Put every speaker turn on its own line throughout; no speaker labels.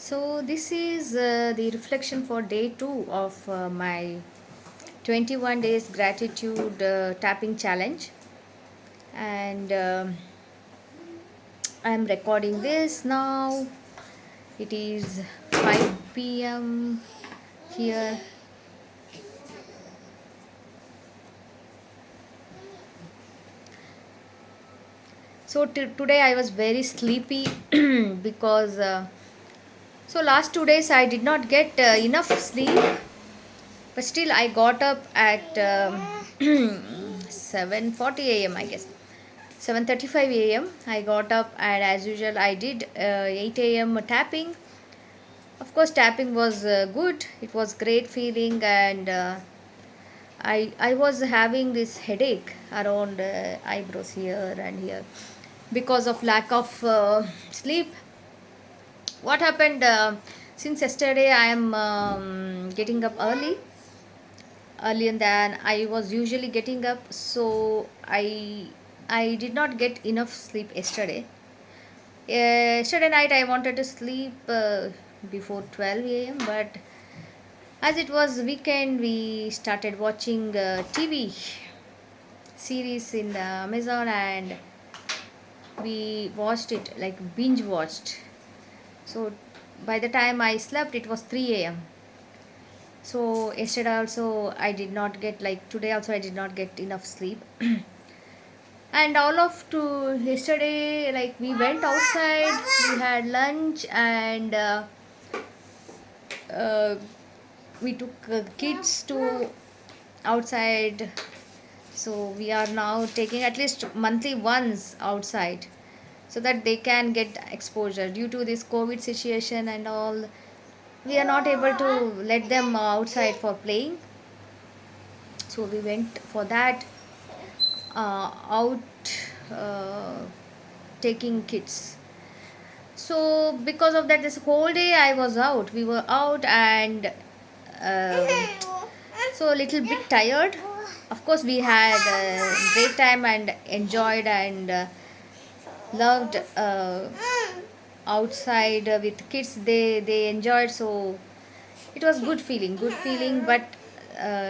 So, this is the reflection for day 2 of my 21 days gratitude tapping challenge. And I am recording this now. It is 5 p.m. here. So, today I was very sleepy because last 2 days I did not get enough sleep, but still I got up at 7:40 a.m. I guess. 7:35 a.m. I got up, and as usual I did 8 a.m. tapping. Of course, tapping was good. It was great feeling, and I was having this headache around eyebrows here and here because of lack of sleep. What happened since yesterday? I am getting up earlier than I was usually getting up, so I did not get enough sleep yesterday. Yesterday night I wanted to sleep before 12 a.m., but as it was weekend, we started watching TV series in the Amazon, and we watched it like binge watched. So by the time I slept, it was 3 a.m. So yesterday also I did not get, like today also I did not get enough sleep. And all of to yesterday, like we went outside, we had lunch, and uh, we took kids to outside. So we are now taking at least monthly once outside, so that they can get exposure. Due to this COVID situation and all, we are not able to let them outside for playing, so we went for that, out, uh, taking kids. So because of that, this whole day I was out, we were out, and so a little bit tired. Of course, we had a great time and enjoyed, and loved outside with kids. They enjoyed, so it was good feeling. But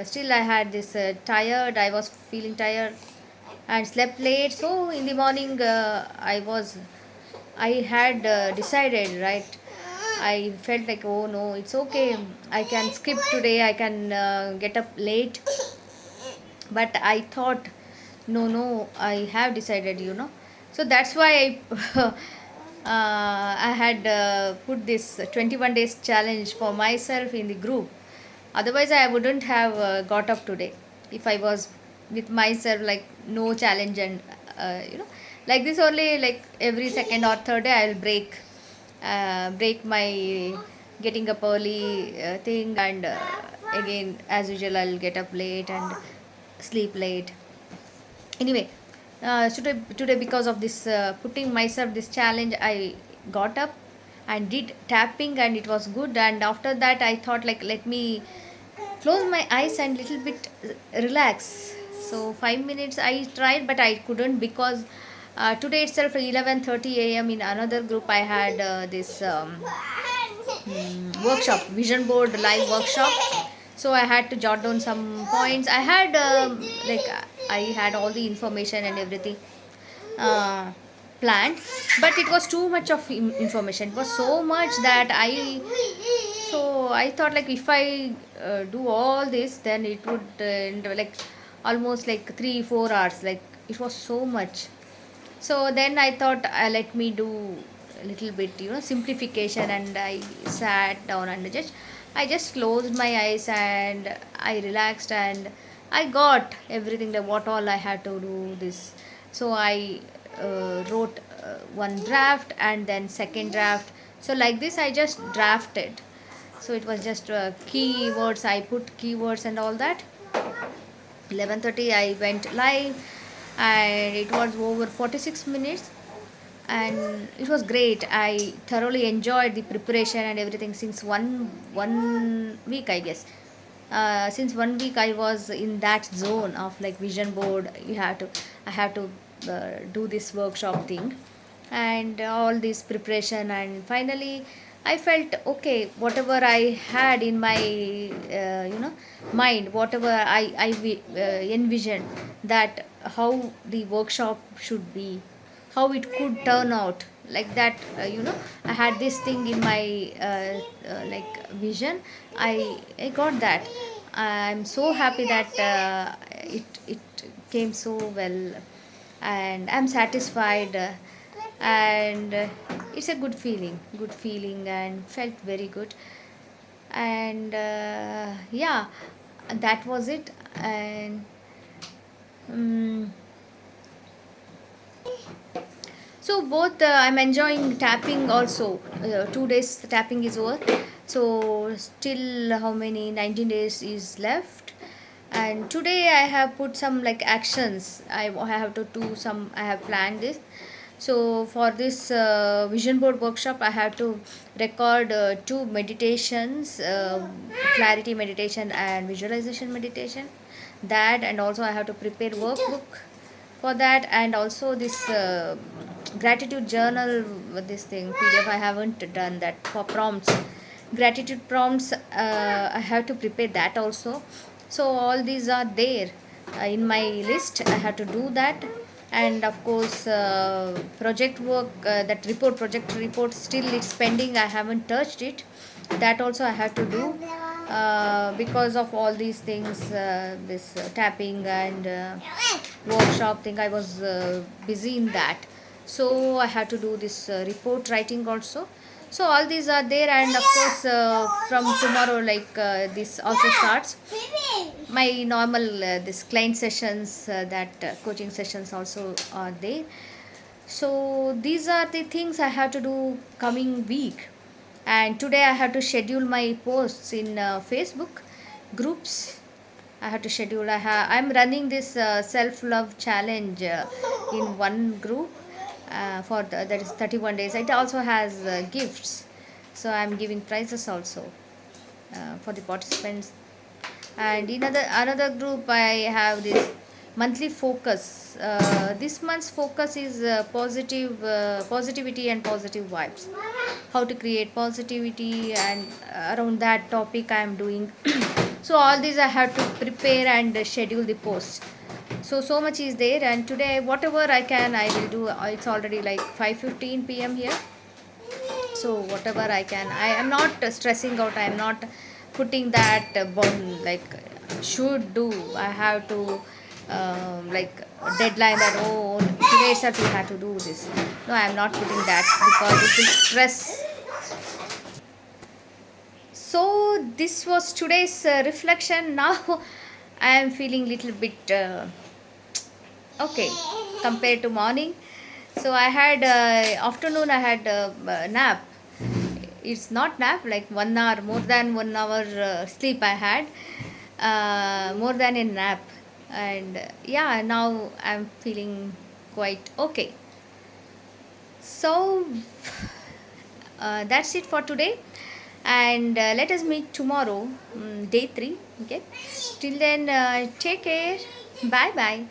still I had this tired, I was feeling tired and slept late. So in the morning, I had decided, right? I felt like, oh no, it's okay, I can skip today, I can get up late. But I thought, no, I have decided, so that's why I had put this 21 days challenge for myself in the group. Otherwise I wouldn't have got up today if I was with myself, like no challenge. And like this only, like every second or third day I'll break my getting up early thing, and again as usual I'll get up late and sleep late. Anyway, today because of this putting myself this challenge, I got up and did tapping, and it was good. And after that I thought, like, let me close my eyes and little bit relax. So 5 minutes I tried, but I couldn't, because today itself 11:30 a.m. in another group I had this workshop, vision board live workshop. So I had to jot down some points. I had like I had all the information and everything uh, planned, but it was too much of information. It was so much that I thought, like, if I do all this, then it would like almost like 3 4 hours, like it was so much. So then I thought, let me do a little bit, simplification, and I sat down and I just closed my eyes and I relaxed, and I got everything, that what all I had to do this. So I wrote one draft and then second draft. So like this I just drafted. So it was just keywords, I put keywords and all that. 11:30 I went live, and it was over 46 minutes, and it was great. I thoroughly enjoyed the preparation and everything since one week, I guess. Since 1 week I was in that zone of, like, vision board. I have to do this workshop thing, and all this preparation, and finally I felt okay. Whatever I had in my mind, whatever envisioned, that how the workshop should be, how it could turn out, like that. I had this thing in my like vision. I got that. I'm so happy that it came so well, and I'm satisfied, and it's a good feeling, and felt very good. And yeah, that was it. And um, so both, I'm enjoying tapping also. 2 days tapping is over, so still how many, 19 days is left. And today I have put some like actions. I have to do some, I have planned this. So for this vision board workshop, I have to record two meditations, clarity meditation and visualization meditation, that. And also I have to prepare workbook for that, and also this gratitude journal, this thing PDF, I haven't done that. For prompts, gratitude prompts, I have to prepare that also. So all these are there in my list. I have to do that. And of course, project work, that report, project report, still it's pending, I haven't touched it. That also I have to do, because of all these things, this tapping and workshop thing, I was busy in that. So I had to do this report writing also. So all these are there. And of course, from tomorrow, like, this also starts my normal, this client sessions, that coaching sessions also are there. So these are the things I have to do coming week. And today I have to schedule my posts in Facebook groups. I have to schedule. I'm running this self love challenge in one group, that is 31 days. It also has gifts, so I'm giving prizes also for the participants. And in another group, I have this monthly focus. This month's focus is positivity and positive vibes, how to create positivity, and around that topic I am doing. So all these I have to prepare and schedule the post. So much is there. And today whatever I can, I will do. It's already like 5:15 p.m. here. So whatever I can, I am not stressing out. I am not putting that bound, like, should do, I have to, like, deadline that, oh, today itself you have to do this. No, I am not putting that, because it will stress. So this was today's reflection. Now I am feeling little bit okay compared to morning. So I had afternoon, I had nap. It's not nap, like 1 hour, more than 1 hour sleep I had, more than a nap. And yeah, now I'm feeling quite okay. So that's it for today. And let us meet tomorrow, day 3. Okay, till then, take care. Bye bye.